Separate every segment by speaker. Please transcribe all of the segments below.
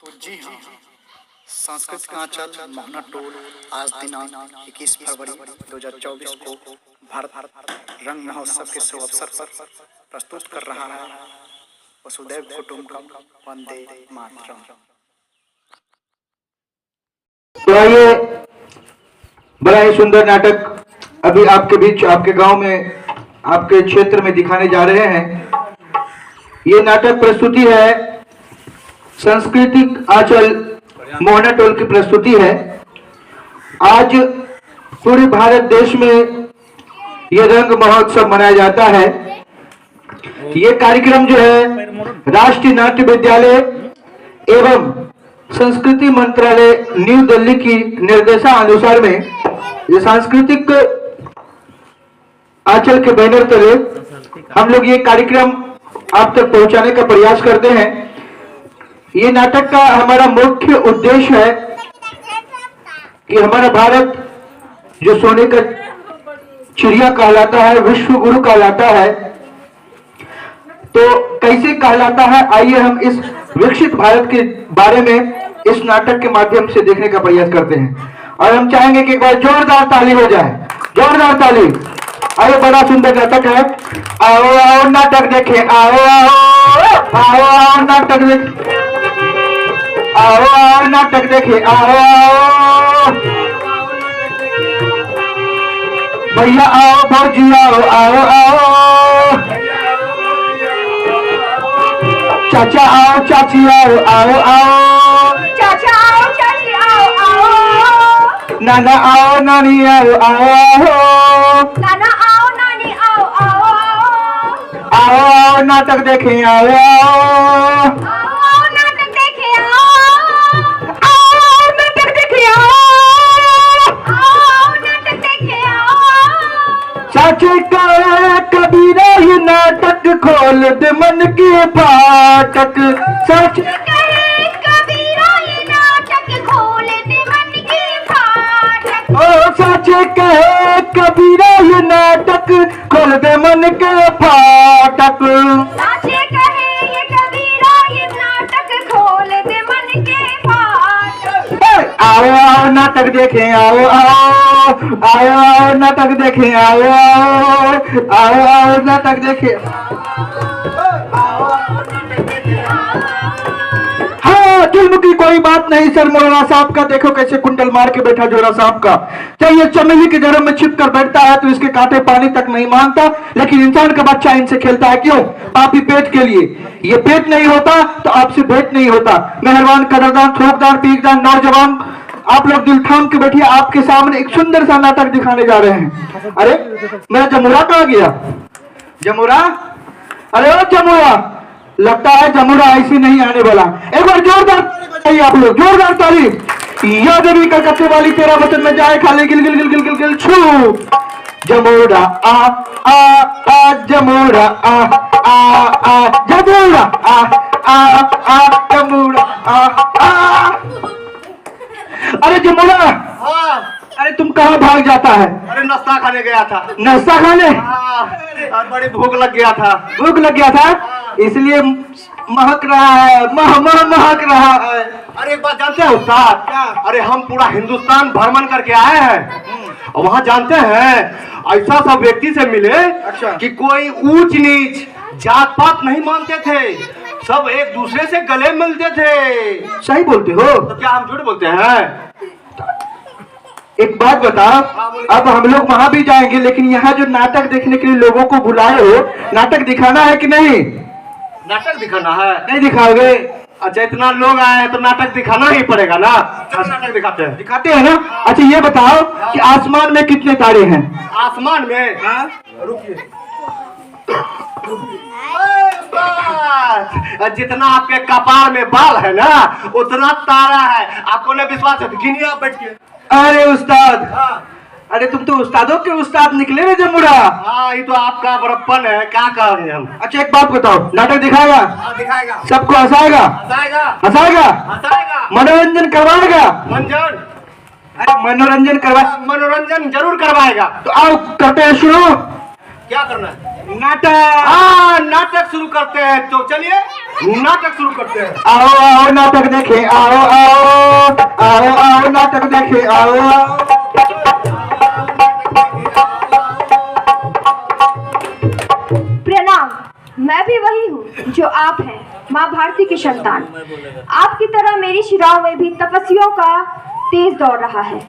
Speaker 1: तो जी हाँ, सांस्कृतिक आंचल मोहना टोल आज दिनांक 21 फरवरी 2024 को भारत रंग महोत्सव के शुभ अवसर पर प्रस्तुत कर रहा है वसुधैव कुटुंबकम वंदे मातरम।
Speaker 2: तो ये बड़ा ही सुंदर नाटक अभी आपके बीच, आपके गांव में, आपके क्षेत्र में दिखाने जा रहे हैं। ये नाटक प्रस्तुति है सांस्कृतिक आंचल मोहना टोल की प्रस्तुति है। आज पूरे भारत देश में ये रंग महोत्सव मनाया जाता है। ये कार्यक्रम जो है राष्ट्रीय नाट्य विद्यालय एवं संस्कृति मंत्रालय न्यू दिल्ली की निर्देशानुसार में ये सांस्कृतिक आंचल के बैनर तले हम लोग ये कार्यक्रम आप तक पहुंचाने का प्रयास करते हैं। ये नाटक का हमारा मुख्य उद्देश्य है कि हमारा भारत जो सोने का चिड़िया कहलाता है, विश्व गुरु कहलाता है, तो कैसे कहलाता है, आइए हम इस विकसित भारत के बारे में इस नाटक के माध्यम से देखने का प्रयास करते हैं। और हम चाहेंगे कि एक बार जोरदार ताली हो जाए, जोरदार ताली। आइए, बड़ा सुंदर नाटक है। आओ आओ नाटक देखें, आओ आओ आओ आओ नाटक देखें, आओ आओ नाटक देखें, आओ आओ भैया, आओ भौजी, आओ आओ आओ चाचा, आओ चाची, आओ आओ आओ
Speaker 3: चाचा, आओ चाची, आओ आओ
Speaker 2: नाना, आओ नानी, आओ आओ आओ
Speaker 3: नाना, आओ नानी, आओ आओ
Speaker 2: आओ आओ नाटक देखें, आओ आओ
Speaker 3: आओ नाटक देखे, आओ आओ नाटक देखे, आओ नाटक देखे,
Speaker 2: चाचे का कबीरा ये नाटक खोल दे मन के फाटक। सच
Speaker 3: कहे कबीरा ये नाटक खोल दे मन के फाटक।
Speaker 2: ओ सच कहे कबीरा ये नाटक खोल दे मन के फाटक।
Speaker 3: साचे कहे ये कबीरा ये नाटक खोल दे मन के फाटक।
Speaker 2: आओ आओ नाटक देखें, आओ आओ आओ आओ नाटक देखें, आओ आओ आओ आओ नाटक देखें। हाँ, जुल्म की कोई बात नहीं सर मौलाना साहब का। देखो कैसे कुंडल मार के बैठा जोरा साहब का। चाहे ये चमेली के जड़ में छिप कर बैठता है तो इसके कांटे पानी तक नहीं मांगता, लेकिन इंसान का बच्चा इनसे खेलता है। क्यों? पापी पेट के लिए। ये पेट नहीं होता तो आपसे भेंट नहीं होता। मेहरबान, कदरदान, थोकदान, पीकदान नौजवान, आप लोग दिल थाम के बैठिए। आपके सामने एक सुंदर सा नाटक दिखाने जा रहे हैं। अरे मेरा जमुरा कहाँ गया? जमुरा, अरे ओ जमुरा, लगता है जमुरा ऐसे नहीं आने वाला। एक बार जोरदार ताली बजाइए आप लोग, जोरदार ताली। या देवी कलकत्ते वाली तेरा वचन में जाए खाली गिल गिल गिल गिल गिल गिल छू। जमुरा आ आ आ जमुरा आ आ आ जमुरा आ आ आ जमुरा आ आ। अरे जमुरा, अरे तुम कहाँ भाग जाता है?
Speaker 4: अरे नाश्ता खाने गया था।
Speaker 2: नाश्ता खाने?
Speaker 4: और बड़ी भूख लग गया था।
Speaker 2: भूख लग गया था इसलिए महक रहा है, महक रहा है।
Speaker 4: अरे एक बात जानते हैं उस्ताद? क्या? अरे हम पूरा हिंदुस्तान भ्रमण करके आए हैं और वहाँ जानते हैं ऐसा सब व्यक्ति से मिले।
Speaker 2: अच्छा।
Speaker 4: कि कोई ऊंच नीच जात पात नहीं मानते थे, सब एक दूसरे से गले मिलते थे।
Speaker 2: सही बोलते हो?
Speaker 4: तो क्या हम झूठ बोलते हैं?
Speaker 2: एक बात बताओ, अब हम लोग वहां भी जाएंगे, लेकिन यहाँ जो नाटक देखने के लिए लोगों को बुलाए हो, नाटक दिखाना है कि नहीं?
Speaker 4: नाटक दिखाना है?
Speaker 2: नहीं दिखाओगे?
Speaker 4: अच्छा, इतना लोग आए हैं तो नाटक दिखाना ही पड़ेगा ना। चलो नाटक दिखाते हैं।
Speaker 2: दिखाते हैं ना। अच्छा ये बताओ कि आसमान में कितने तारे हैं?
Speaker 4: आसमान में? रुकिए, जितना आपके कपार में बाल है ना उतना तारा है। आपको नहीं विश्वास है तो गिनिए आप बैठ के।
Speaker 2: अरे उस्ताद, अरे तुम तो उस्तादों के उस्ताद निकले रे जमुरा।
Speaker 4: हाँ, ये तो आपका बड़प्पन है, क्या कहेंगे हम।
Speaker 2: अच्छा एक बात बताओ, नाटक दिखाएगा?
Speaker 4: दिखाएगा।
Speaker 2: सबको हंसाएगा?
Speaker 4: हंसाएगा।
Speaker 2: हंसाएगा?
Speaker 4: हंसाएगा।
Speaker 2: मनोरंजन करवाएगा? मनोरंजन करवा
Speaker 4: मनोरंजन जरूर करवाएगा।
Speaker 2: तो आओ करते हैं शुरू।
Speaker 4: क्या करना है?
Speaker 2: नाटक।
Speaker 4: हाँ, नाटक शुरू करते हैं। तो चलिए नाटक शुरू करते हैं।
Speaker 2: आओ आओ नाटक देखे, आओ आओ आओ आओ नाटक देखे, आओ आओ।
Speaker 3: प्रणाम। मैं भी वही हूँ जो आप हैं, माँ भारती की संतान। आपकी तरह मेरी शिराओं में भी तपस्वियों का तेज दौड़ रहा है।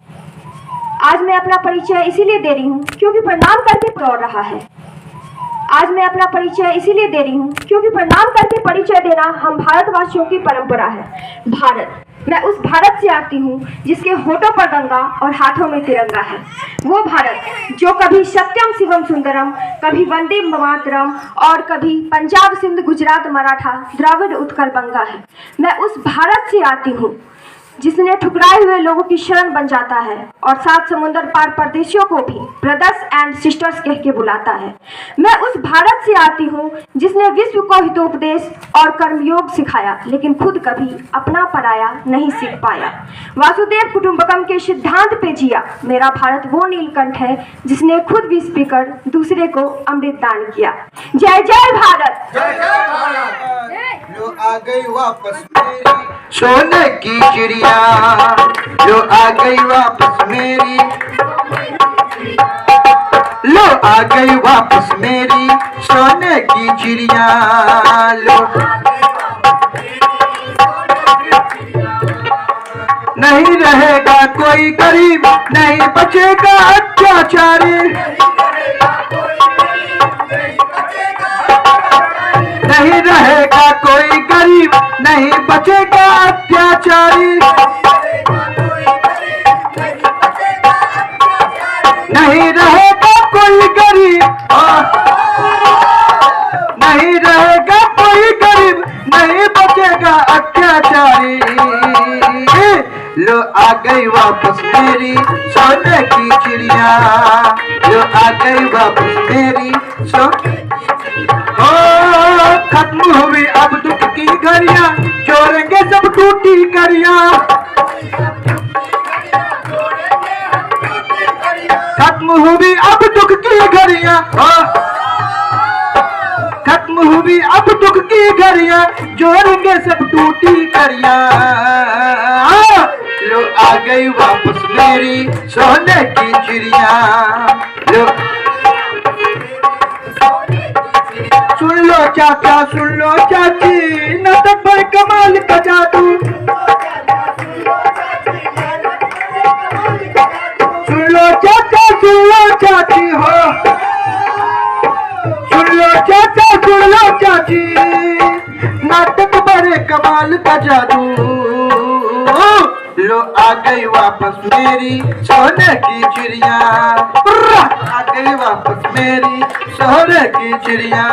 Speaker 3: आज मैं अपना परिचय इसीलिए दे रही हूँ क्योंकि प्रणाम करके दौड़ रहा है। आज मैं अपना परिचय इसीलिए दे रही हूँ क्योंकि प्रणाम करके परिचय देना हम भारतवासियों की परंपरा है। भारत, मैं उस भारत से आती हूँ जिसके होठों पर गंगा और हाथों में तिरंगा है। वो भारत जो कभी सत्यम शिवम सुंदरम, कभी वंदे मातरम और कभी पंजाब सिंध गुजरात मराठा द्राविड़ उत्कल बंगा है। मैं उस भारत से आती हूँ जिसने ठुकराए हुए लोगों की शरण बन जाता है और सात समुंदर पार परदेशियों को भी ब्रदर्स एंड सिस्टर्स कह के बुलाता है। मैं उस भारत से आती हूँ जिसने विश्व को हितोपदेश और कर्मयोग सिखाया लेकिन खुद कभी अपना पराया नहीं सीख पाया। वासुदेव कुटुंबकम के सिद्धांत पे जिया मेरा भारत वो नीलकंठ है जिसने खुद विष पीकर दूसरे को अमृत दान किया। जय जय भारत।
Speaker 5: जो आ गई वापस मेरी
Speaker 2: सोने की चिड़िया, जो आ गई वापस मेरी, लो आ गई वापस मेरी सोने की चिड़िया, लो। नहीं रहेगा कोई गरीब, नहीं बचेगा अत्याचारी, नहीं रहेगा कोई गरीब, नहीं बचेगा अत्याचारी, नहीं रहेगा कोई गरीब, नहीं रहेगा कोई गरीब, नहीं बचेगा अत्याचारी। लो आ गई वापस मेरी सोने की चिड़िया, लो आ गई वापस मेरी सोने। खत्म हुई अब दुख की घड़ियां, जोड़ेंगे सब टूटी कड़ियां। खत्म हुई अब दुख की घड़ियां, खत्म हुई अब दुख की घड़ियां, जोड़ेंगे सब टूटी कड़ियां। लो आ गई वापस मेरी सोने की चिड़िया, लो। सुन लो चाचा, सुन लो चाची, नाटक पर कमाल का जादू। सुन लो चाचा, सुन लो चाची हो, सुन लो चाचा, सुन लो चाची, नाटक बड़े कमाल का जादू। लो आ गई वापस मेरी सोने की चिड़िया, आ गई वापस मेरी सोने की चिड़िया,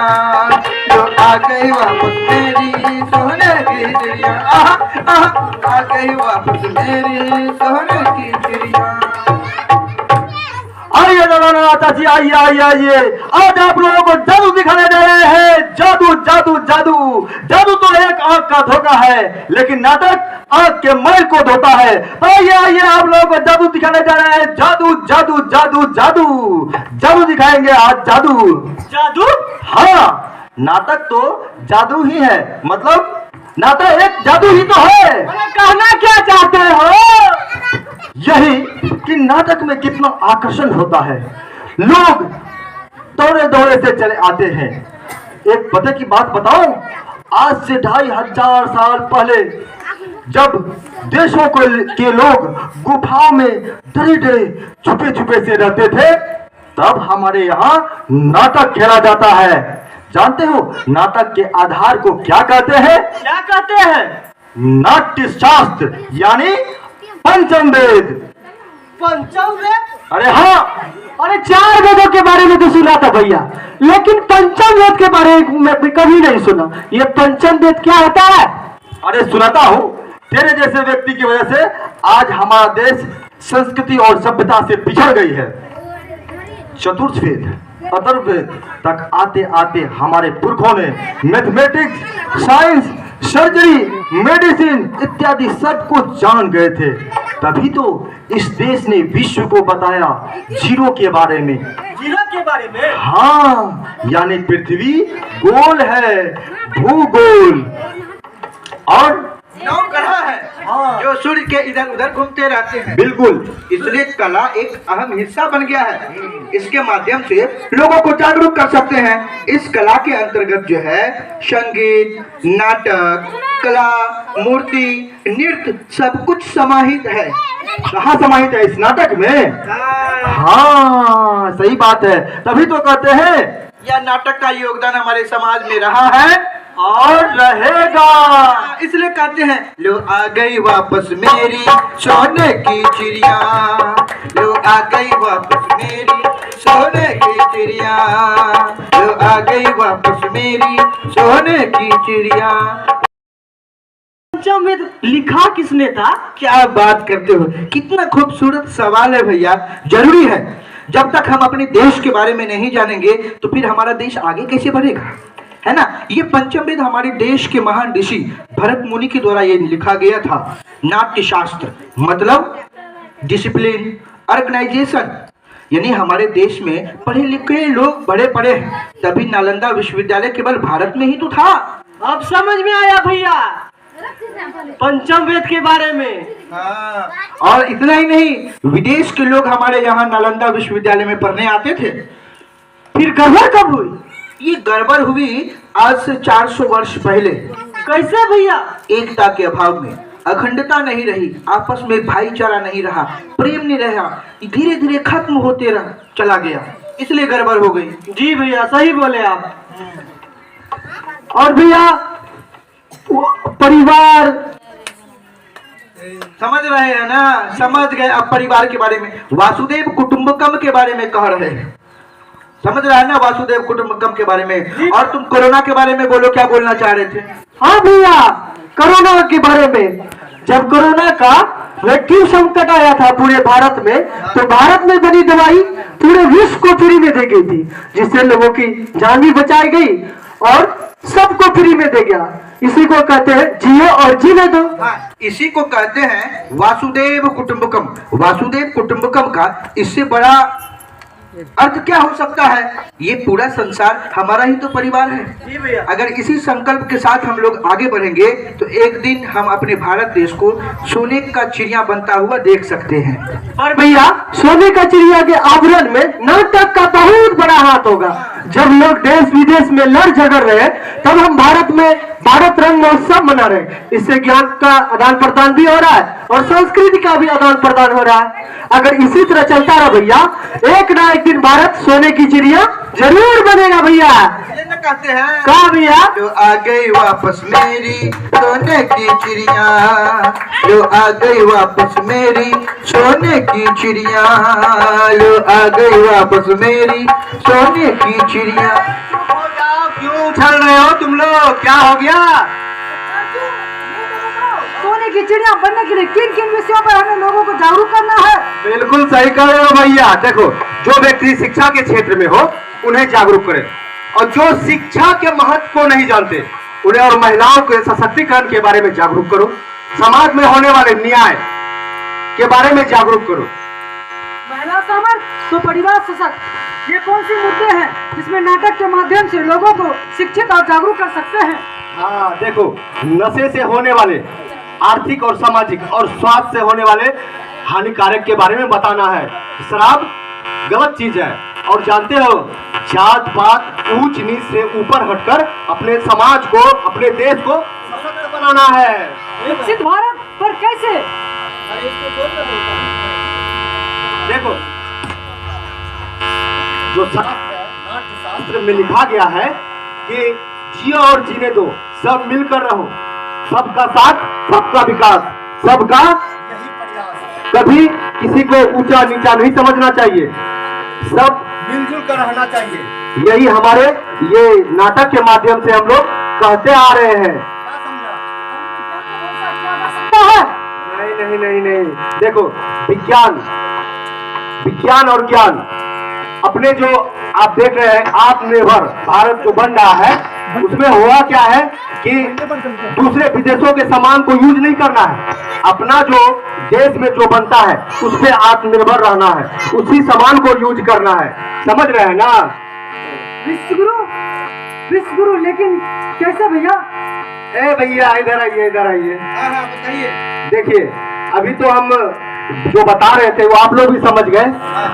Speaker 2: लो आ गई वापस मेरी सोने की चिड़िया, आ गई वापस मेरी सोने की चिड़िया। आइए नाना जी, आइए आइए आइए, आज आप लोगों को जादू दिखाने जा रहे हैं। जादू जादू जादू जादू तो एक आंख का धोखा है, लेकिन नाटक आंख के मैल को धोता है। आइए आइए, आप लोगों को जादू दिखाने जा रहे हैं। जादू जादू जादू जादू जादू दिखाएंगे आज, जादू। जादू? हाँ, नाटक तो जादू ही है, मतलब नाटक एक जादू ही तो है। कहना क्या चाहते हो? यही कि नाटक में कितना आकर्षण होता है, लोग दौड़े दौड़े से चले आते हैं। एक पते की बात बताऊं, आज से 2500 साल पहले जब देशों के लोग गुफाओं में डरे डरे छुपे छुपे से रहते थे, तब हमारे यहाँ नाटक खेला जाता है। जानते हो नाटक के आधार को क्या कहते हैं? क्या कहते हैं? नाट्य शास्त्र, यानी पंचम वेद। पंचम वेद? अरे हाँ, अरे 4 वेदों के बारे में तो सुना था भैया, लेकिन पंचम वेद के बारे में कभी नहीं सुना। ये पंचम वेद क्या होता है? अरे सुनाता हूँ, तेरे जैसे व्यक्ति की वजह से आज हमारा देश संस्कृति और सभ्यता से पिछड़ गई है। चतुर्थ वेद, अथर्ववेद तक आते आते हमारे पुरखों ने मैथमेटिक्स, साइंस, सर्जरी, मेडिसिन इत्यादि सब कुछ जान गए थे।
Speaker 4: तभी तो इस देश ने विश्व को बताया जीरो के बारे में।
Speaker 5: जीरो के बारे में?
Speaker 4: हाँ, यानी पृथ्वी गोल है, भूगोल। और
Speaker 5: नौ ग्रह है जो सूर्य के इधर उधर घूमते रहते हैं।
Speaker 4: बिल्कुल,
Speaker 5: इसलिए कला एक अहम हिस्सा बन गया है। इसके माध्यम से
Speaker 2: लोगों को जागरूक कर सकते हैं। इस कला के अंतर्गत जो है संगीत, नाटक, कला, मूर्ति, नृत्य सब कुछ समाहित है।
Speaker 4: कहाँ समाहित है? इस नाटक में। हाँ, सही बात है। तभी तो कहते हैं
Speaker 5: यह नाटक का योगदान हमारे समाज में रहा है
Speaker 4: और रहेगा।
Speaker 5: इसलिए कहते हैं लो आ गई वापस मेरी सोने की चिड़िया, लो आ गई वापस मेरी सोने की चिड़िया, लो आ गई वापस मेरी सोने की चिड़िया।
Speaker 2: पंचमवेद लिखा किसने था?
Speaker 5: क्या बात करते हो, कितना खूबसूरत सवाल है भैया। जरूरी है, जब तक हम अपने देश के बारे में नहीं जानेंगे तो फिर हमारा देश आगे कैसे बढ़ेगा, है ना। ये पंचमवेद हमारे देश के महान ऋषि भरत मुनि के द्वारा ये लिखा गया था। नाट्य शास्त्र मतलब डिसिप्लिन, ऑर्गेनाइजेशन, यानी हमारे देश में पढ़े लिखे लोग बड़े पड़े हैं, तभी नालंदा विश्वविद्यालय केवल भारत में ही तो था।
Speaker 2: अब समझ में आया भैया पंचमवेद के बारे में।
Speaker 5: हाँ, और इतना ही नहीं, विदेश के लोग हमारे यहाँ नालंदा विश्वविद्यालय में पढ़ने आते थे।
Speaker 2: फिर गड़बड़ कब हुई?
Speaker 5: ये गड़बड़ हुई आज से 400 वर्ष पहले।
Speaker 2: कैसे भैया?
Speaker 5: एकता के अभाव में, अखंडता नहीं रही, आपस में भाईचारा नहीं रहा, प्रेम नहीं रहा, धीरे धीरे खत्म होते रहा चला गया, इसलिए गड़बड़ हो गई।
Speaker 2: जी भैया सही बोले आप। और भैया परिवार
Speaker 5: समझ रहे हैं ना? समझ गए अब परिवार के बारे में। वासुदेव कुटुंबकम के बारे में कह रहे हैं, समझ रहा है ना, वासुदेव कुटुंबकम के बारे में। और तुम कोरोना के बारे में बोलो, क्या बोलना चाह रहे थे?
Speaker 2: हाँ भैया, कोरोना के बारे में। जब कोरोना का वैक्यूम संकट आया था पूरे भारत में, तो भारत में बनी दवाई पूरे विश्व को फ्री में दे गई थी, जिससे लोगों की जान भी बचाई गई और सबको फ्री में दे गया। इसी को कहते हैं जियो और जीने दो।
Speaker 5: हाँ, इसी को कहते हैं वासुदेव कुटुंबकम। वासुदेव कुटुंबकम का इससे बड़ा अर्थ क्या हो सकता है? ये पूरा संसार हमारा ही तो परिवार है। अगर इसी संकल्प के साथ हम लोग आगे बढ़ेंगे तो एक दिन हम अपने भारत देश को सोने का चिड़िया बनता हुआ देख सकते हैं।
Speaker 2: और भैया सोने का चिड़िया के आवरण में नाटक का बहुत बड़ा हाथ होगा। जब लोग देश विदेश में लड़ झगड़ रहे, तब हम भारत में भारत रंग महोत्सव मना रहे। इससे ज्ञान का आदान प्रदान भी हो रहा है और संस्कृति का भी आदान प्रदान हो रहा है। अगर इसी तरह चलता रहा भैया, एक ना एक दिन भारत सोने की चिड़िया जरूर बनेगा भैया।
Speaker 5: कहते हैं
Speaker 2: कहा भैया?
Speaker 5: जो आ गई वापस मेरी सोने की चिड़िया, जो आ गई वापस मेरी सोने की चिड़िया, जो आ गई वापस मेरी सोने की चिड़िया। क्यों उछल रहे हो तुम लोग, क्या हो गया?
Speaker 3: सोने की चिड़िया बनने के लिए किन किन विषयों पर हमें लोगों को जागरूक करना है?
Speaker 4: बिल्कुल सही कह रहे हो भैया। देखो, जो व्यक्ति शिक्षा के क्षेत्र में हो उन्हें जागरूक करें, और जो शिक्षा के महत्व को नहीं जानते उन्हें और महिलाओं के सशक्तिकरण के बारे में जागरूक करो। समाज में होने वाले न्याय के बारे में जागरूक करो।
Speaker 3: महिला सामर्थ्य तो परिवार सशक्त, ये कौन सी मुद्दे हैं जिसमें नाटक के माध्यम से लोगों को शिक्षित और जागरूक कर सकते हैं?
Speaker 4: हाँ देखो, नशे से होने वाले आर्थिक और सामाजिक और स्वास्थ्य से होने वाले हानिकारक के बारे में बताना है। शराब गलत चीज है, और जानते हो जात पात ऊंच नीच से ऊपर हटकर अपने समाज को, अपने देश को सशक्त बनाना है।
Speaker 3: विकसित भारत पर कैसे?
Speaker 4: देखो, जो नाट्य शास्त्र में लिखा गया है कि जियो और जीने दो, सब मिलकर रहो, सबका साथ सबका विकास, सबका यही प्रयास। कभी किसी को ऊंचा नीचा नहीं समझना चाहिए, सब मिलजुल कर रहना चाहिए। यही हमारे ये नाटक के माध्यम से हम लोग कहते आ रहे हैं। नहीं नहीं नहीं नहीं, देखो विज्ञान और ज्ञान, अपने जो आप देख रहे हैं आत्मनिर्भर भारत जो बन रहा है, उसमें हुआ क्या है कि दूसरे विदेशों के सामान को यूज नहीं करना है। अपना जो देश में जो बनता है उस पे आत्मनिर्भर रहना है, उसी सामान को यूज करना है। समझ रहे हैं ना?
Speaker 6: विश्वगुरु लेकिन कैसे भैया?
Speaker 4: ए भैया इधर आइए, इधर आइए।
Speaker 5: बताइए।
Speaker 4: देखिए अभी तो हम जो बता रहे थे वो आप लोग भी समझ गए।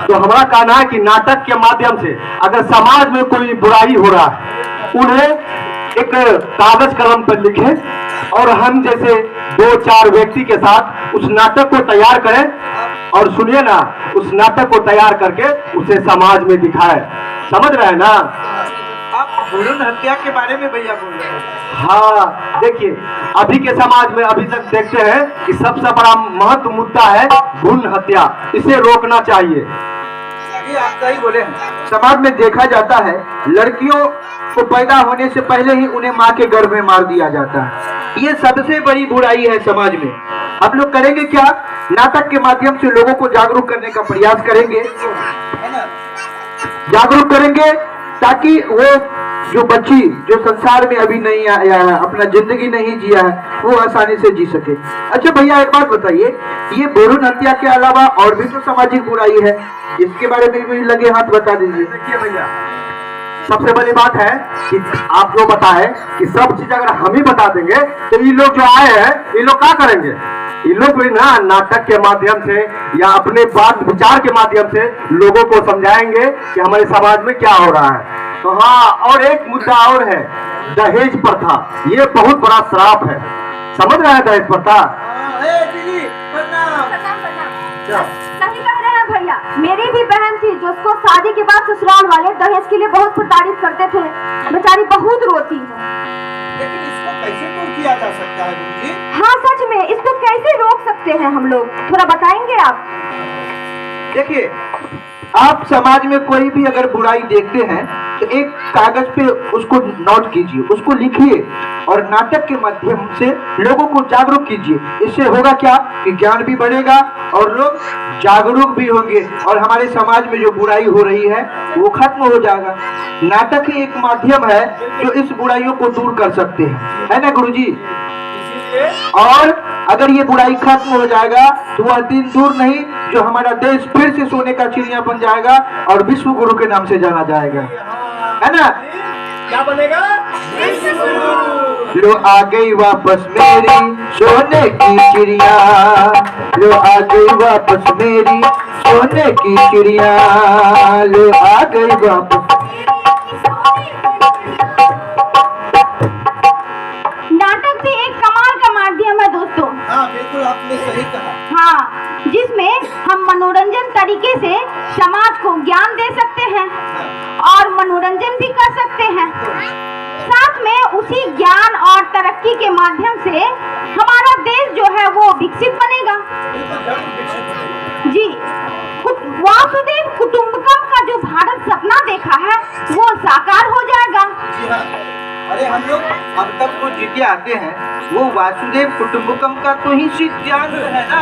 Speaker 4: तो हमारा कहना है कि नाटक के माध्यम से अगर समाज में कोई बुराई हो रहा है उन्हें एक कागज कलम पर लिखे और हम जैसे 2-4 व्यक्ति के साथ उस नाटक को तैयार करें और सुनिए ना, उस नाटक को तैयार करके उसे समाज में दिखाए। समझ रहे हैं ना?
Speaker 5: आप भ्रूण हत्या के बारे में भैया बोल रहे हैं?
Speaker 4: हाँ, देखिए अभी के समाज में अभी तक देखते हैं कि सबसे बड़ा महत्व मुद्दा है भ्रूण हत्या। इसे रोकना चाहिए।
Speaker 5: ये आप सही बोले हैं। समाज में देखा जाता है लड़कियों को पैदा होने से पहले ही उन्हें माँ के गर्भ में मार दिया जाता है। ये सबसे बड़ी बुराई है समाज में। हम लोग करेंगे क्या? नाटक के माध्यम से लोगों को जागरूक करने का प्रयास करेंगे, है ना? जागरूक करेंगे ताकि वो जो बच्ची जो संसार में अभी नहीं आया है, अपना जिंदगी नहीं जिया है, वो आसानी से जी सके। अच्छा भैया एक बात बताइए, ये भ्रूण हत्या के अलावा और भी तो सामाजिक बुराई है, इसके बारे में भी लगे हाथ बता दीजिए।
Speaker 4: देखिए भैया, सबसे बड़ी बात है कि आप जो बताए कि सब चीज अगर हम ही बता देंगे तो ये लोग जो आए हैं ये लोग क्या करेंगे? ये लोग भी ना नाटक के माध्यम से या अपने बात विचार के माध्यम से लोगों को समझाएंगे कि हमारे समाज में क्या हो रहा है। तो हाँ, और एक मुद्दा और है, दहेज प्रथा। ये बहुत बड़ा श्राप है। समझ रहे हैं दहेज प्रथा?
Speaker 3: सही कह रहे हैं भैया। मेरी भी बहन थी जो उसको शादी के बाद ससुराल वाले दहेज के लिए बहुत प्रताड़ित करते थे। बेचारी बहुत रोती है।
Speaker 5: लेकिन इसको कैसे दूर किया जा सकता है गुरुजी?
Speaker 3: हाँ सच में, इसको कैसे रोक सकते हैं हम लोग, थोड़ा बताएंगे आप?
Speaker 5: देखिए, आप समाज में कोई भी अगर बुराई देखते हैं तो एक कागज पे उसको नोट कीजिए, उसको लिखिए और नाटक के माध्यम से लोगों को जागरूक कीजिए। इससे होगा क्या कि ज्ञान भी बढ़ेगा और लोग जागरूक भी होंगे और हमारे समाज में जो बुराई हो रही है वो खत्म हो जाएगा। नाटक ही एक माध्यम है जो इस बुराइयों को दूर कर सकते हैं, है ना गुरुजी? और अगर ये बुराई खत्म हो जाएगा तो वह दिन दूर नहीं जो हमारा देश फिर से सोने का चिड़िया बन जाएगा और विश्व गुरु के नाम से जाना जाएगा, है ना?
Speaker 4: क्या बनेगा?
Speaker 5: लो आ गई वापस मेरी सोने की चिड़िया, लो आ गई वापस मेरी सोने की चिड़िया, लो आ गई वापस।
Speaker 3: नाटक भी एक कमाल का माध्यम है दोस्तों।
Speaker 5: हाँ बिल्कुल, आपने सही कहा।
Speaker 3: हाँ, जिसमें हम मनोरंजन तरीके से समाज को ज्ञान दे सकते हैं और मनोरंजन भी कर सकते हैं। साथ में उसी ज्ञान और तरक्की के माध्यम से हमारा देश जो है वो विकसित बनेगा। जी, वासुदेव कुटुंबकम का जो भारत सपना देखा है वो साकार हो जाएगा।
Speaker 5: अरे हम लोग अब तक तो जीते आते हैं, वो वासुदेव कुटुंबकम का तो ही सिद्धांत है ना,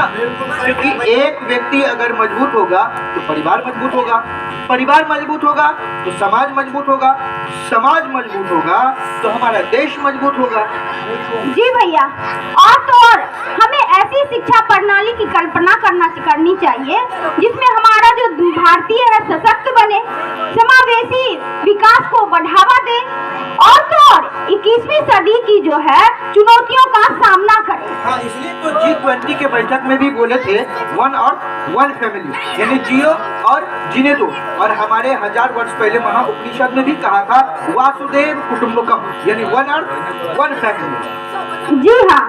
Speaker 5: क्योंकि एक व्यक्ति अगर मजबूत होगा तो परिवार मजबूत होगा, परिवार मजबूत होगा तो समाज मजबूत होगा, समाज मजबूत होगा तो हमारा देश मजबूत होगा।
Speaker 3: जी भैया, और तो और हमें ऐसी शिक्षा प्रणाली की कल्पना करनी चाहिए जिसमें हमारा जो भारतीय है सशक्त बने, समावेशी विकास को बढ़ावा दे और तो और 21वीं सदी की जो है चुनौतियों का सामना करे।
Speaker 5: हाँ, इसलिए तो G20 के बैठक में भी बोले थे वन अर्थ वन फैमिली, यानी जियो और जीने दो। और हमारे 1000 वर्ष पहले महाउपनिषद में भी कहा था वासुदेव कुटुंबकम, यानी वन अर्थ वन फैमिली।
Speaker 3: जी हाँ,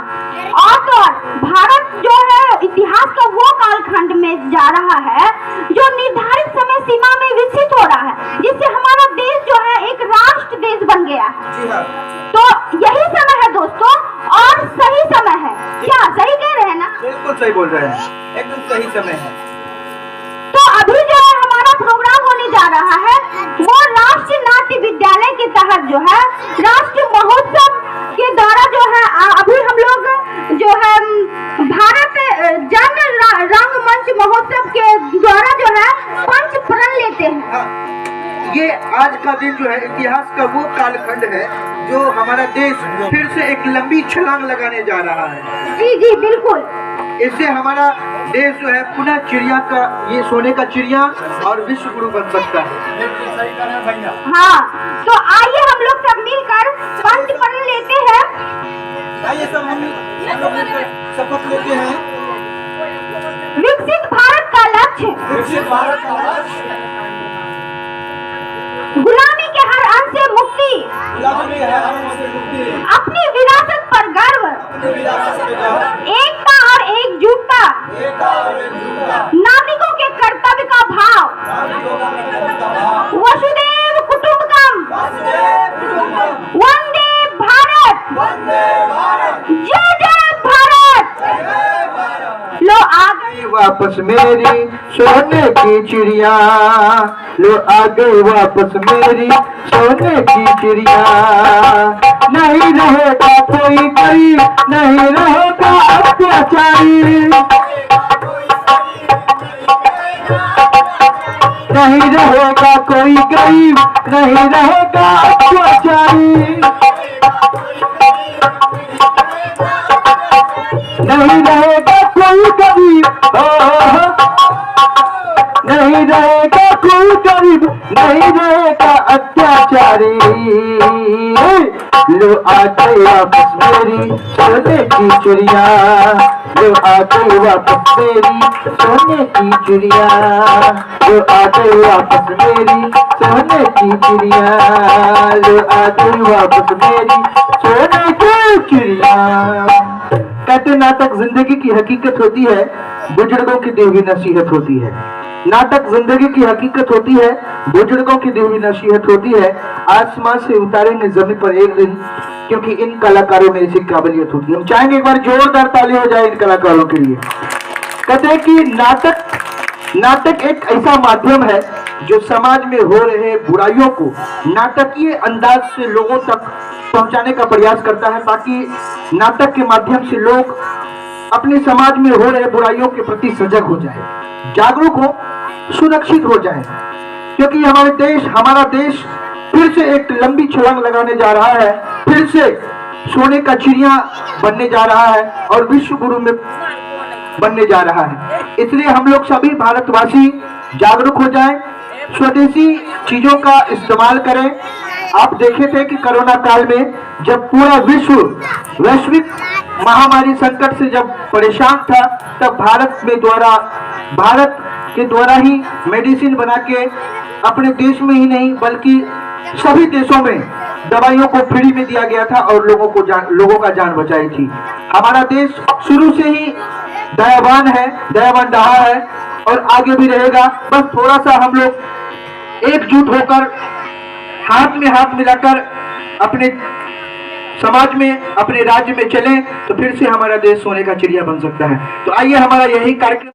Speaker 3: और तो और भारत जो है इतिहास का वो कालखंड में जा रहा है जो निर्धारित समय सीमा में विकसित हो रहा है, जिससे हमारा देश जो है एक राष्ट्र देश बन गया है। तो यही समय है दोस्तों, और सही समय है। क्या सही कह रहे हैं ना?
Speaker 5: बिल्कुल सही बोल रहे हैं, एकदम सही समय है।
Speaker 3: तो अभी जो है हमारा प्रोग्राम होने जा रहा है वो राष्ट्रीय नाट्य विद्यालय के तहत जो है राष्ट्रीय महोत्सव के द्वारा जो है अभी हम लोग जो है भारत जन रंगमंच महोत्सव के द्वारा जो है पंच प्रण लेते हैं।
Speaker 5: ये आज
Speaker 2: का दिन जो है इतिहास का वो कालखंड है जो हमारा देश फिर से एक लंबी छलांग लगाने जा रहा है।
Speaker 3: जी जी बिल्कुल।
Speaker 2: इससे हमारा देश जो है पुनः चिड़िया का, ये सोने का चिड़िया और विश्व गुरु बन सकता है।
Speaker 3: हाँ, तो आइए हम लोग सब मिलकर पंच पढ़ लेते हैं।
Speaker 2: आइए सब हम लोग मिलकर शपथ लेते हैं।
Speaker 3: विकसित भारत का लक्ष्य,
Speaker 2: विकसित भारत का लक्ष्य,
Speaker 3: गुलामी के हर अंश से मुक्ति,
Speaker 2: गुलामी के हर अंश से मुक्ति,
Speaker 3: अपनी विरासत पर गर्व,
Speaker 2: अपनी विरासत पर गर्व,
Speaker 3: एकता और एकजुटता,
Speaker 2: एकता और एकजुटता,
Speaker 3: नागरिकों के कर्तव्य का भाव,
Speaker 2: नागरिकों का कर्तव्य का भाव,
Speaker 3: वसुदेव कुटुंबकम,
Speaker 2: वासुदेव कुटुंबकम,
Speaker 3: वंदे भारत,
Speaker 2: वंदे भारत,
Speaker 3: जय जय भारत।
Speaker 2: जय भारत।
Speaker 3: लो आ गई
Speaker 2: वापस मेरी सोने की चिड़िया, लो आ गई वापस मेरी सोने की चिड़िया। नहीं रहेगा कोई गरीब, नहीं रहेगा अत्याचारी, नहीं रहेगा कोई गरीब, नहीं रहेगा अत्याचारी, नहीं रहेगा कोई गरीब, नहीं रहेगा कोई गरीब, नहीं रहेगा अत्याचारी। लो आ गई वापस मेरी सोने की चिड़िया, लो आ गई वापस मेरी सोने की चिड़िया, लो आ गई वापस मेरी सोने की चिड़िया, लो आ गई वापस मेरी सोने की चिड़िया। कहते नाटक जिंदगी की हकीकत होती है, बुजुर्गों की दी हुई नसीहत होती है। नाटक जिंदगी की हकीकत होती है, बुजुर्गों की दी हुई नसीहत होती है। आसमान से उतारेंगे जमीन पर एक दिन, क्योंकि इन कलाकारों में ऐसी काबिलियत होती है। हम चाहेंगे एक बार जोरदार ताली हो जाए इन कलाकारों के लिए। कहते हैं कि नाटक एक ऐसा माध्यम है जो समाज में हो रहे बुराइयों को नाटकीय अंदाज से लोगों तक पहुंचाने का प्रयास करता है, ताकि नाटक के माध्यम से लोग अपने समाज में हो रहे बुराइयों के प्रति सजग हो जाए, जागरूक हो, सुरक्षित हो जाए। क्योंकि हमारा देश फिर से एक लंबी छलांग लगाने जा रहा है, फिर से सोने का चिड़िया बनने जा रहा है और विश्व गुरु में बनने जा रहा है। इसलिए हम लोग सभी भारतवासी जागरूक हो जाएं, स्वदेशी चीजों का इस्तेमाल करें। आप देखे थे कि कोरोना काल में जब पूरा विश्व वैश्विक महामारी संकट से जब परेशान था, तब भारत के द्वारा ही मेडिसिन बना के अपने देश में ही नहीं बल्कि सभी देशों में दवाइयों को फ्री में दिया गया था और लोगों का जान बचाई थी। हमारा देश शुरू से ही दयावान है, दयावान रहा है और आगे भी रहेगा। बस थोड़ा सा हम लोग एकजुट होकर हाथ में हाथ मिलाकर अपने समाज में, अपने राज्य में चलें, तो फिर से हमारा देश सोने का चिड़िया बन सकता है। तो आइए हमारा यही कार्यक्रम